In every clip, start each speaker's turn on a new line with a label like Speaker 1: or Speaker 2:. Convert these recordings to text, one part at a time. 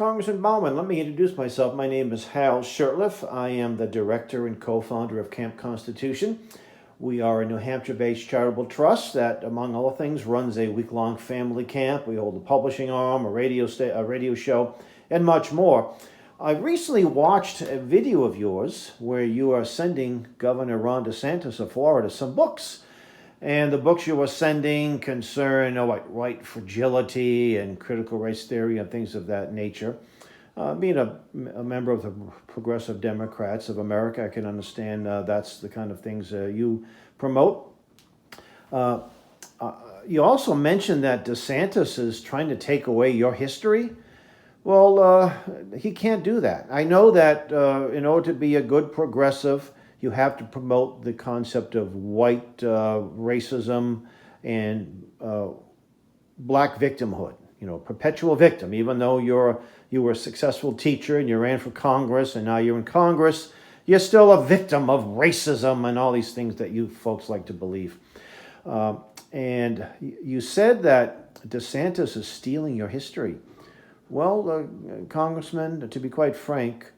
Speaker 1: Congressman Bowman, let me introduce myself. My name is Hal Shurtleff. I am the director and co-founder of Camp Constitution. We are a New Hampshire-based charitable trust that, among other things, runs a week-long family camp. We hold a publishing arm, a radio show, and much more. I recently watched a video of yours where you are sending Governor Ron Desantis of Florida some books. And the books you were sending concern white fragility and critical race theory and things of that nature. Being a member of the Progressive Democrats of America, I can understand that's the kind of things you promote. You also mentioned that DeSantis is trying to take away your history. Well, he can't do that. I know that in order to be a good progressive, you have to promote the concept of white racism and black victimhood. Perpetual victim. Even though you were a successful teacher and you ran for Congress and now you're in Congress, you're still a victim of racism and all these things that you folks like to believe. And you said that DeSantis is stealing your history. Well, Congressman, to be quite frank,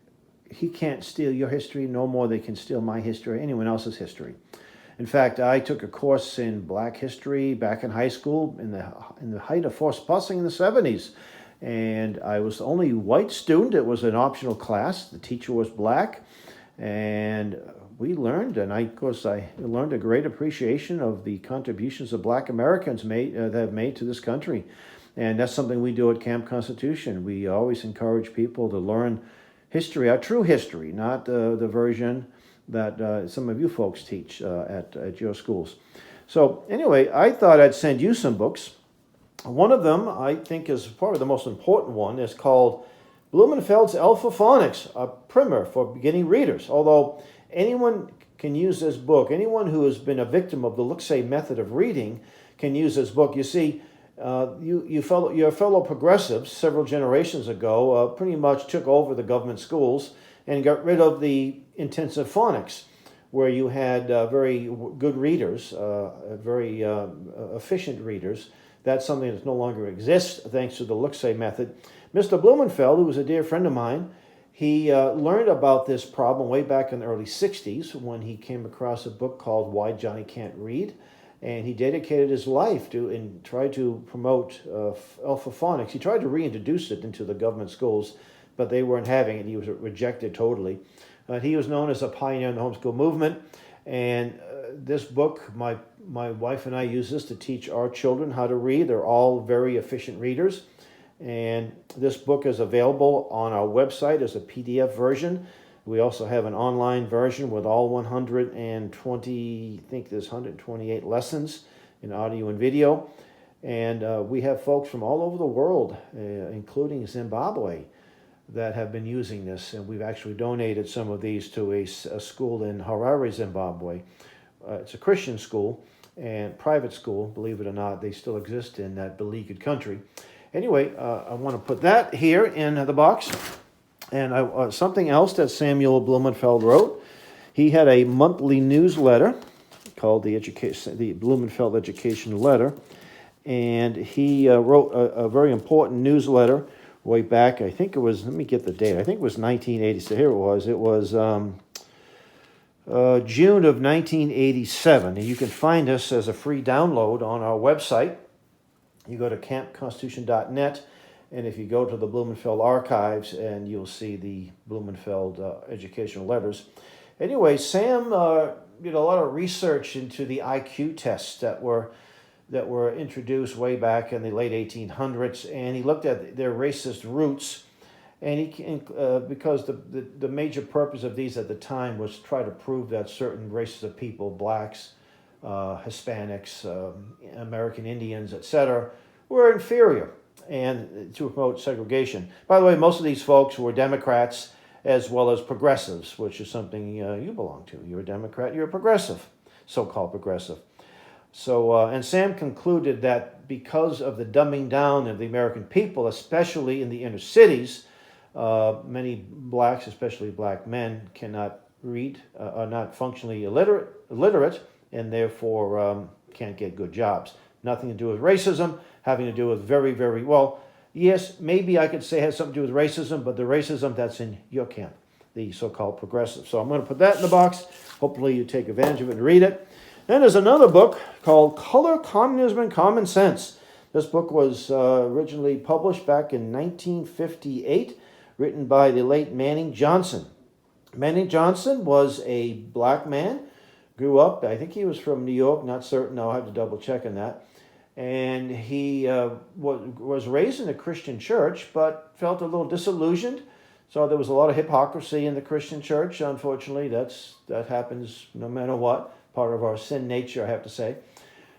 Speaker 1: he can't steal your history no more than he can steal my history or anyone else's history. In fact, I took a course in black history back in high school in the height of forced busing in the 70s. And I was the only white student. It was an optional class. The teacher was black. And we learned, and I learned a great appreciation of the contributions that black Americans have made to this country. And that's something we do at Camp Constitution. We always encourage people to learn history, our true history, not the version that some of you folks teach at your schools. So anyway, I thought I'd send you some books. One of them, I think, is probably the most important one, is called Blumenfeld's Alpha Phonics, a primer for beginning readers. Although anyone can use this book, anyone who has been a victim of the look-say method of reading can use this book. You see, your fellow progressives several generations ago pretty much took over the government schools and got rid of the intensive phonics, where you had very good readers, very efficient readers. That's something that no longer exists thanks to the look-say method. Mr. Blumenfeld, who was a dear friend of mine, he learned about this problem way back in the early 60s when he came across a book called Why Johnny Can't Read. And he dedicated his life to and tried to promote alpha phonics. He tried to reintroduce it into the government schools, but they weren't having it. He was rejected totally. He was known as a pioneer in the homeschool movement. And this book, my wife and I use this to teach our children how to read. They're all very efficient readers. And this book is available on our website as a PDF version. We also have an online version with all 120, I think there's 128 lessons in audio and video. And we have folks from all over the world, including Zimbabwe, that have been using this. And we've actually donated some of these to a school in Harare, Zimbabwe. It's a Christian school and private school, believe it or not. They still exist in that beleaguered country. Anyway, I want to put that here in the box. And something else that Samuel Blumenfeld wrote, he had a monthly newsletter called the Blumenfeld Education Letter. And he wrote a very important newsletter way back, I think it was, let me get the date, I think it was 1980. So here it was. It was June of 1987. And you can find this as a free download on our website. You go to campconstitution.net. And if you go to the Blumenfeld Archives, and you'll see the Blumenfeld educational letters. Anyway, Sam did a lot of research into the IQ tests that were introduced way back in the late 1800s, and he looked at their racist roots. And because the major purpose of these at the time was to try to prove that certain races of people, blacks, Hispanics, American Indians, etc., were inferior, and to promote segregation. By the way, most of these folks were Democrats as well as progressives, which is something you belong to. You're a Democrat, you're a progressive, so-called progressive. So, and Sam concluded that because of the dumbing down of the American people, especially in the inner cities, many blacks, especially black men, cannot read, are not functionally illiterate, and therefore can't get good jobs. Nothing to do with racism, having to do with very, very, well, Yes, maybe I could say it has something to do with racism, but the racism that's in your camp, the so-called progressive. So I'm going to put that in the box. Hopefully you take advantage of it and read it. Then there's another book called Color, Communism, and Common Sense. This book was originally published back in 1958, written by the late Manning Johnson. Manning Johnson was a black man, grew up, I think he was from New York, not certain, I'll have to double check on that. And he was raised in a Christian church, but felt a little disillusioned. So there was a lot of hypocrisy in the Christian church. Unfortunately, that happens no matter what. Part of our sin nature, I have to say.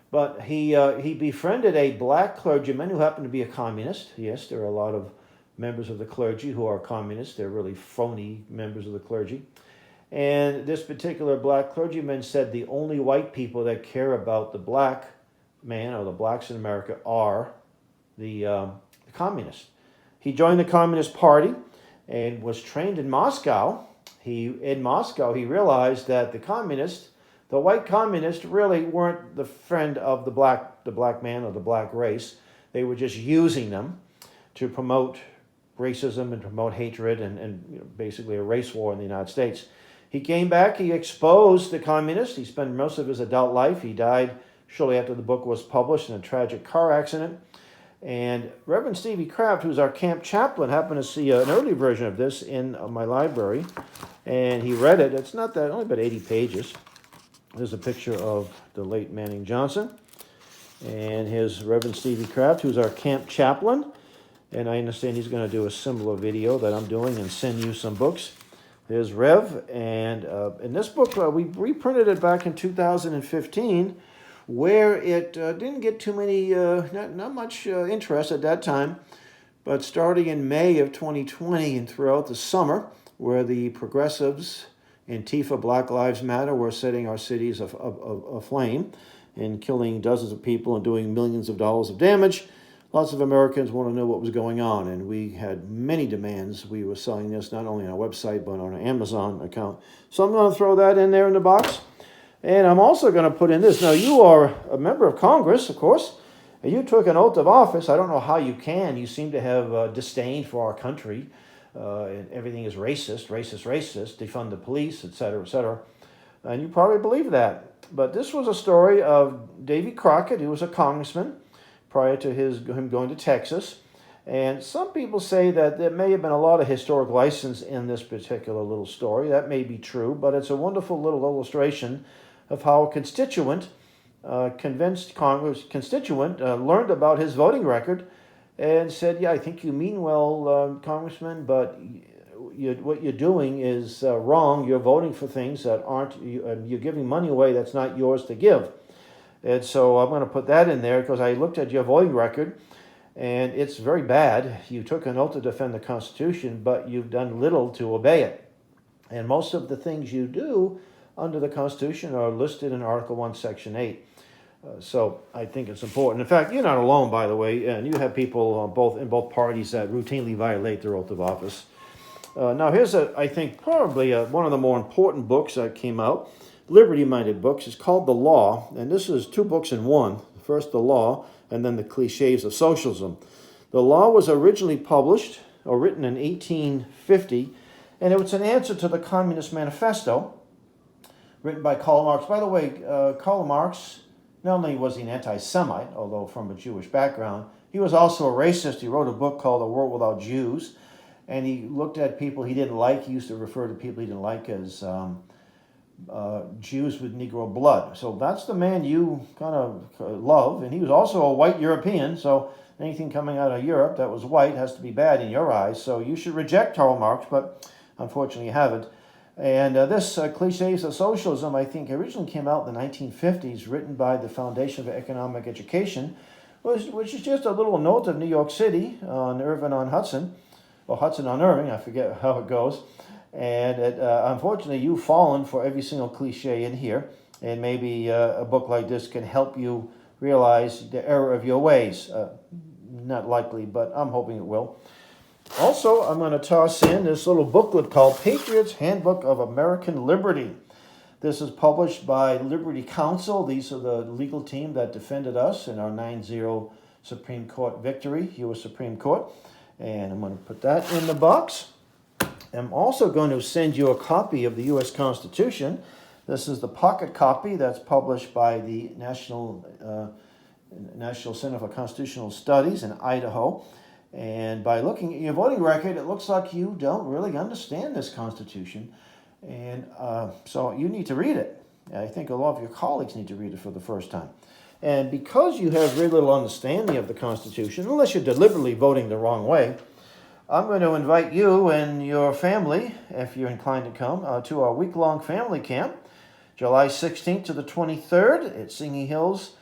Speaker 1: But he befriended a black clergyman who happened to be a communist. Yes, there are a lot of members of the clergy who are communists. They're really phony members of the clergy. And this particular black clergyman said the only white people that care about the black man or the blacks in America are the communists. He joined the Communist Party and was trained in Moscow. In Moscow, he realized that the white communists really weren't the friend of the black man or the black race. They were just using them to promote racism and promote hatred and basically a race war in the United States. He came back, he exposed the communists. He spent most of his adult life. He died shortly after the book was published in a tragic car accident. And Reverend Stevie Kraft, who's our camp chaplain, happened to see an early version of this in my library. And he read it. It's not that, only about 80 pages. There's a picture of the late Manning Johnson. And here's Reverend Stevie Kraft, who's our camp chaplain. And I understand he's going to do a similar video that I'm doing and send you some books. There's Rev. And in this book, we reprinted it back in 2015, where it didn't get too many, not much interest at that time. But starting in May of 2020 and throughout the summer, where the progressives, Antifa, Black Lives Matter, were setting our cities aflame and killing dozens of people and doing millions of dollars of damage, lots of Americans want to know what was going on, and we had many demands. We were selling this not only on our website, but on our Amazon account. So I'm going to throw that in there in the box. And I'm also going to put in this. Now, you are a member of Congress, of course, and you took an oath of office. I don't know how you can. You seem to have disdain for our country. And everything is racist, defund the police, etc., etc. And you probably believe that. But this was a story of Davy Crockett, who was a congressman prior to him going to Texas. And some people say that there may have been a lot of historic license in this particular little story. That may be true, but it's a wonderful little illustration of how a constituent, convinced Congress constituent, learned about his voting record and said, yeah, I think you mean well, Congressman, but what you're doing is wrong. You're voting for things that aren't, you're giving money away that's not yours to give. And so I'm going to put that in there because I looked at your voting record and it's very bad. You took an oath to defend the Constitution, but you've done little to obey it. And most of the things you do under the Constitution are listed in Article 1, Section 8. So I think it's important. In fact, you're not alone, by the way, and you have people in both parties that routinely violate their oath of office. Now, here's, I think, probably one of the more important books that came out, liberty-minded books. It's called The Law, and this is two books in one. First, The Law, and then The Cliches of Socialism. The Law was originally published or written in 1850, and it was an answer to the Communist Manifesto, written by Karl Marx. By the way, Karl Marx, not only was he an anti-Semite, although from a Jewish background, he was also a racist. He wrote a book called A World Without Jews, and he looked at people he didn't like. He used to refer to people he didn't like as Jews with Negro blood. So that's the man you kind of love, and he was also a white European, so anything coming out of Europe that was white has to be bad in your eyes. So you should reject Karl Marx, but unfortunately you haven't. And this Cliches of Socialism, I think, originally came out in the 1950s, written by the Foundation for Economic Education, which is just a little note of New York City on Irving on Hudson, or Hudson on Irving, I forget how it goes. And unfortunately, you've fallen for every single cliche in here, and maybe a book like this can help you realize the error of your ways. Not likely, but I'm hoping it will. Also, I'm going to toss in this little booklet called Patriots Handbook of American Liberty. This is published by Liberty Counsel. These are the legal team that defended us in our 9/0 Supreme Court victory, U.S. Supreme Court. And I'm going to put that in the box. I'm also going to send you a copy of the U.S. Constitution. This is the pocket copy that's published by the National Center for Constitutional Studies in Idaho. And by looking at your voting record, it looks like you don't really understand this Constitution. And so you need to read it. I think a lot of your colleagues need to read it for the first time. And because you have very little understanding of the Constitution, unless you're deliberately voting the wrong way, I'm going to invite you and your family, if you're inclined to come, to our week-long family camp, July 16th to the 23rd at Singing Hills.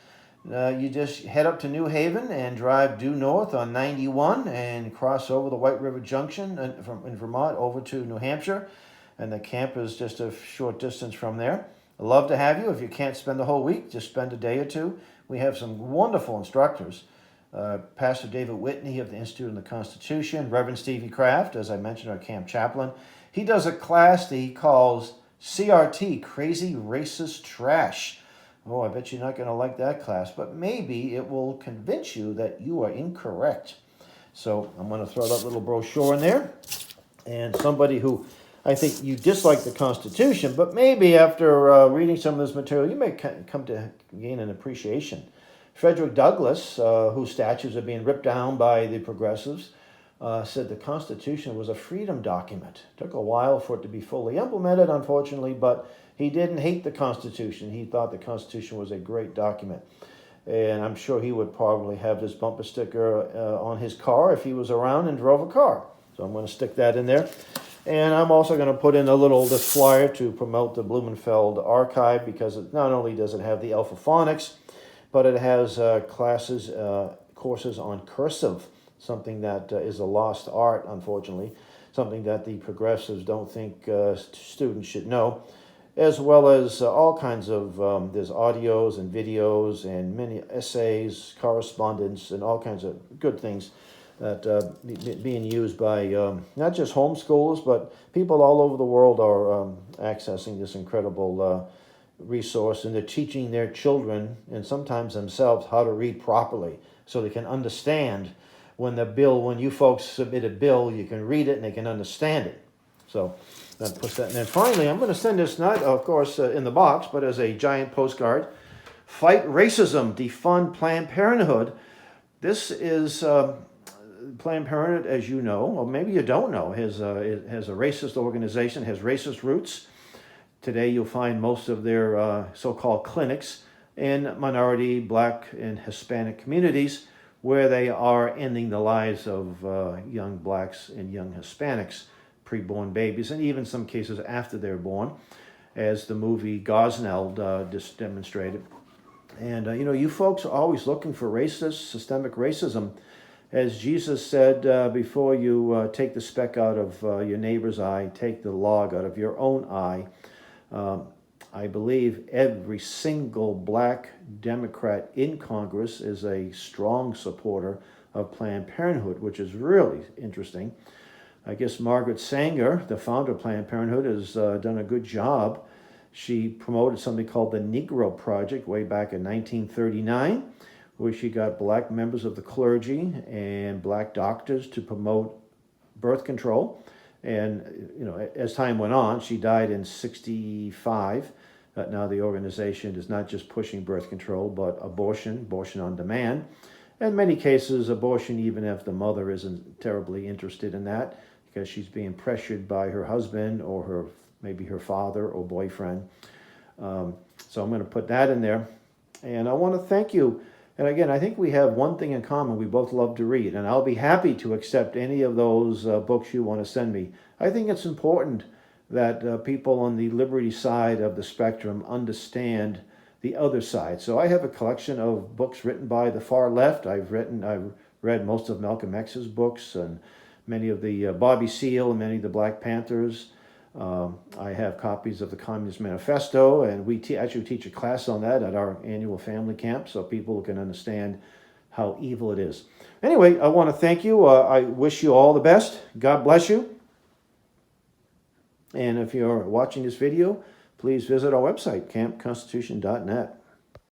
Speaker 1: You just head up to New Haven and drive due north on 91 and cross over the White River Junction in Vermont over to New Hampshire. And the camp is just a short distance from there. I'd love to have you. If you can't spend the whole week, just spend a day or two. We have some wonderful instructors. Pastor David Whitney of the Institute of the Constitution, Reverend Stevie Kraft, as I mentioned, our camp chaplain. He does a class that he calls CRT, Crazy Racist Trash. Oh, I bet you're not going to like that class, but maybe it will convince you that you are incorrect. So I'm going to throw that little brochure in there. And somebody who, I think you dislike the Constitution, but maybe after reading some of this material, you may come to gain an appreciation. Frederick Douglass, whose statues are being ripped down by the progressives, said the Constitution was a freedom document. It took a while for it to be fully implemented, unfortunately, but he didn't hate the Constitution. He thought the Constitution was a great document. And I'm sure he would probably have this bumper sticker on his car if he was around and drove a car. So I'm going to stick that in there. And I'm also going to put in this flyer to promote the Blumenfeld Archive, because not only does it have the Alpha Phonics, but it has courses on cursive, something that is a lost art, unfortunately, something that the progressives don't think students should know, as well as all kinds of, there's audios and videos and many essays, correspondence, and all kinds of good things that being used by not just homeschoolers, but people all over the world are accessing this incredible resource, and they're teaching their children and sometimes themselves how to read properly so they can understand when you folks submit a bill, you can read it and they can understand it. So that puts that in. And finally, I'm going to send this not, of course, in the box, but as a giant postcard. Fight Racism, Defund Planned Parenthood. This is Planned Parenthood, as you know, or maybe you don't know, it has a racist organization, has racist roots. Today you'll find most of their so-called clinics in minority, Black, and Hispanic communities, where they are ending the lives of young Blacks and young Hispanics, preborn babies, and even some cases after they're born, as the movie Gosnell just demonstrated. And you folks are always looking for systemic racism. As Jesus said, before you take the speck out of your neighbor's eye, take the log out of your own eye. I believe every single Black Democrat in Congress is a strong supporter of Planned Parenthood, which is really interesting. I guess Margaret Sanger, the founder of Planned Parenthood, has done a good job. She promoted something called the Negro Project way back in 1939, where she got Black members of the clergy and Black doctors to promote birth control. And, as time went on, she died in 1965. Now the organization is not just pushing birth control, but abortion on demand. In many cases, abortion, even if the mother isn't terribly interested in that, because she's being pressured by her husband or maybe her father or boyfriend. So I'm going to put that in there. And I want to thank you. And again, I think we have one thing in common. We both love to read, and I'll be happy to accept any of those books you want to send me. I think it's important that people on the liberty side of the spectrum understand the other side. So I have a collection of books written by the far left. I've read most of Malcolm X's books and many of the Bobby Seale and many of the Black Panthers. I have copies of the Communist Manifesto, and we actually teach a class on that at our annual family camp so people can understand how evil it is. Anyway, I want to thank you. I wish you all the best. God bless you. And if you're watching this video, please visit our website, campconstitution.net.